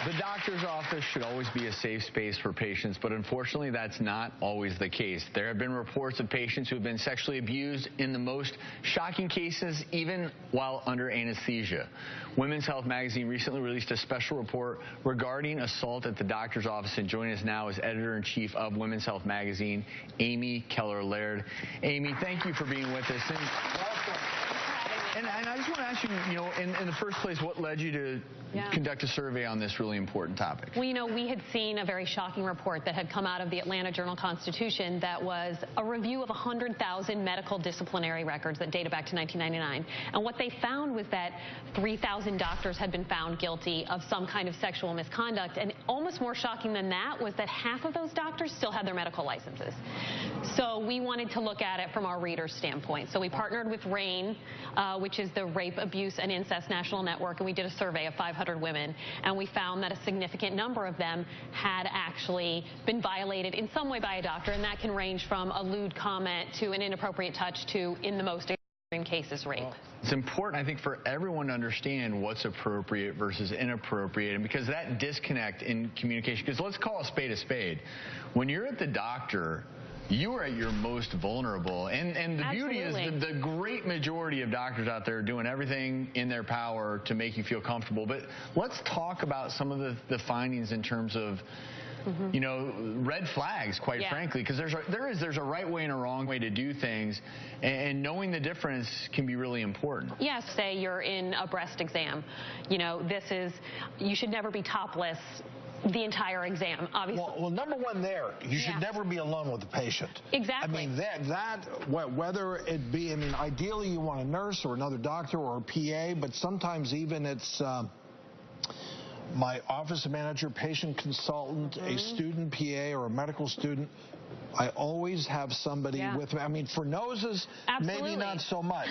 The doctor's office should always be a safe space for patients, but unfortunately that's not always the case. There have been reports of patients who have been sexually abused in the most shocking cases, even while under anesthesia. Women's Health magazine recently released a special report regarding assault at the doctor's office, and joining us now is editor-in-chief of Women's Health magazine, Amy Keller Laird. Amy, thank you for being with us. And I just want to ask you, in the first place, what led you to conduct a survey on this really important topic? Well, we had seen a very shocking report that had come out of the Atlanta Journal-Constitution that was a review of 100,000 medical disciplinary records that dated back to 1999. And what they found was that 3,000 doctors had been found guilty of some kind of sexual misconduct. And almost more shocking than that was that half of those doctors still had their medical licenses. So we wanted to look at it from our readers' standpoint. So we partnered with RAIN, which is the Rape, Abuse, and Incest National Network, and we did a survey of 500 women, and we found that a significant number of them had actually been violated in some way by a doctor, and that can range from a lewd comment to an inappropriate touch to, in the most extreme cases, rape. It's important, I think, for everyone to understand what's appropriate versus inappropriate, and because that disconnect in communication, because let's call a spade a spade. When you're at the doctor, you are at your most vulnerable, and the beauty is the great majority of doctors out there are doing everything in their power to make you feel comfortable. But let's talk about some of the findings in terms of red flags, quite frankly, because there's a right way and a wrong way to do things, and knowing the difference can be really important. Yes, say you're in a breast exam. You should never be topless the entire exam, obviously. Well, number one there, you should never be alone with the patient. Exactly. I mean, whether it be, ideally you want a nurse or another doctor or a PA, but sometimes even it's my office manager, patient consultant, a student PA, or a medical student. I always have somebody with me. For noses, maybe not so much,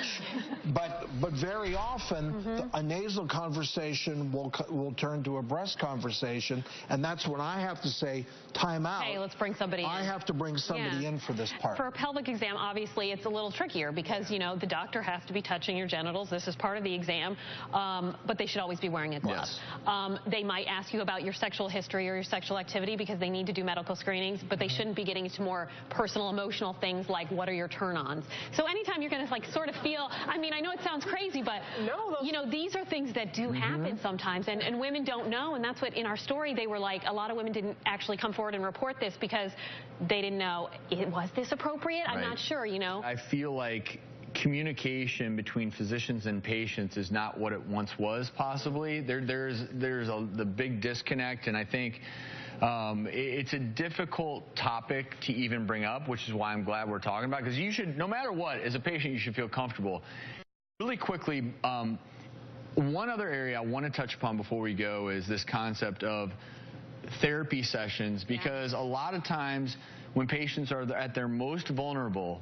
but very often a nasal conversation will turn to a breast conversation, and that's when I have to say, time out. Hey, let's bring somebody in. I have to bring somebody in for this part. For a pelvic exam, obviously, it's a little trickier because, the doctor has to be touching your genitals. This is part of the exam, but they should always be wearing a glove. Yes. They might ask you about your sexual history or your sexual activity because they need to do medical screenings, but they shouldn't be getting into more personal, emotional things like what are your turn-ons. So anytime you're going to sort of feel, I know it sounds crazy, but these are things that do happen sometimes, and women don't know, and that's what in our story they were like, a lot of women didn't actually come forward and report this because they didn't know, was this appropriate? I'm not sure, I feel like communication between physicians and patients is not what it once was, possibly. There's the big disconnect, and I think it's a difficult topic to even bring up, which is why I'm glad we're talking about it, because you should, no matter what, as a patient, you should feel comfortable. Really quickly, one other area I want to touch upon before we go is this concept of therapy sessions, because a lot of times when patients are at their most vulnerable,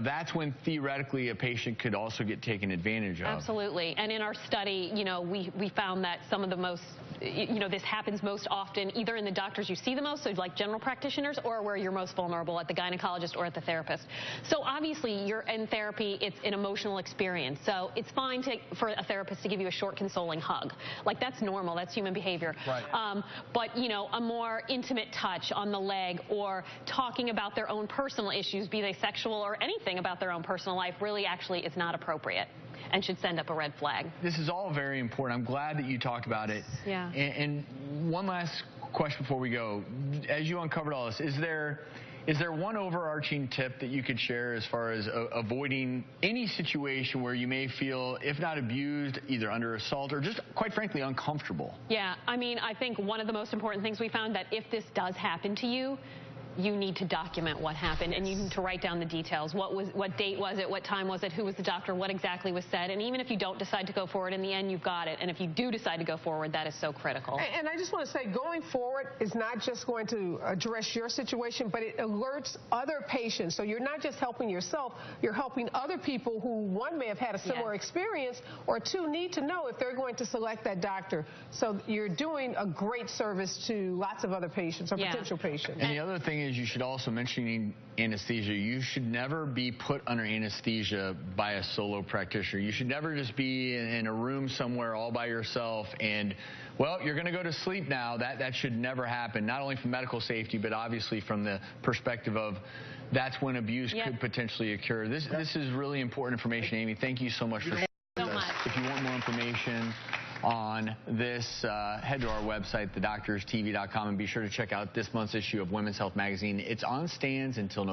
that's when theoretically a patient could also get taken advantage of. Absolutely. And in our study, we found that some of the most, this happens most often either in the doctors you see the most, so like general practitioners, or where you're most vulnerable, at the gynecologist or at the therapist. So obviously you're in therapy, it's an emotional experience. So it's fine for a therapist to give you a short consoling hug. Like, that's normal, that's human behavior. Right. But a more intimate touch on the leg, or talking about their own personal issues, be they sexual or anything about their own personal life, really actually is not appropriate and should send up a red flag. This is all very important. I'm glad that you talked about it. Yeah. And one last question before we go. As you uncovered all this, is there one overarching tip that you could share as far as avoiding any situation where you may feel, if not abused, either under assault or just, quite frankly, uncomfortable? Yeah, I think one of the most important things we found, that if this does happen to you, you need to document what happened, and you need to write down the details. What date was it? What time was it? Who was the doctor? What exactly was said? And even if you don't decide to go forward, in the end, you've got it. And if you do decide to go forward, that is so critical. And I just want to say, going forward is not just going to address your situation, but it alerts other patients. So you're not just helping yourself, you're helping other people who, one, may have had a similar experience, or two, need to know if they're going to select that doctor. So you're doing a great service to lots of other patients or potential patients. And the other thing is, is you should also, mentioning anesthesia, you should never be put under anesthesia by a solo practitioner. You should never just be in a room somewhere all by yourself and, well, you're going to go to sleep now. That should never happen, not only from medical safety, but obviously from the perspective of that's when abuse could potentially occur. This is really important information, Amy. Thank you so much for sharing this. If you want more information on this, head to our website, thedoctorstv.com, and be sure to check out this month's issue of Women's Health Magazine. It's on stands until November.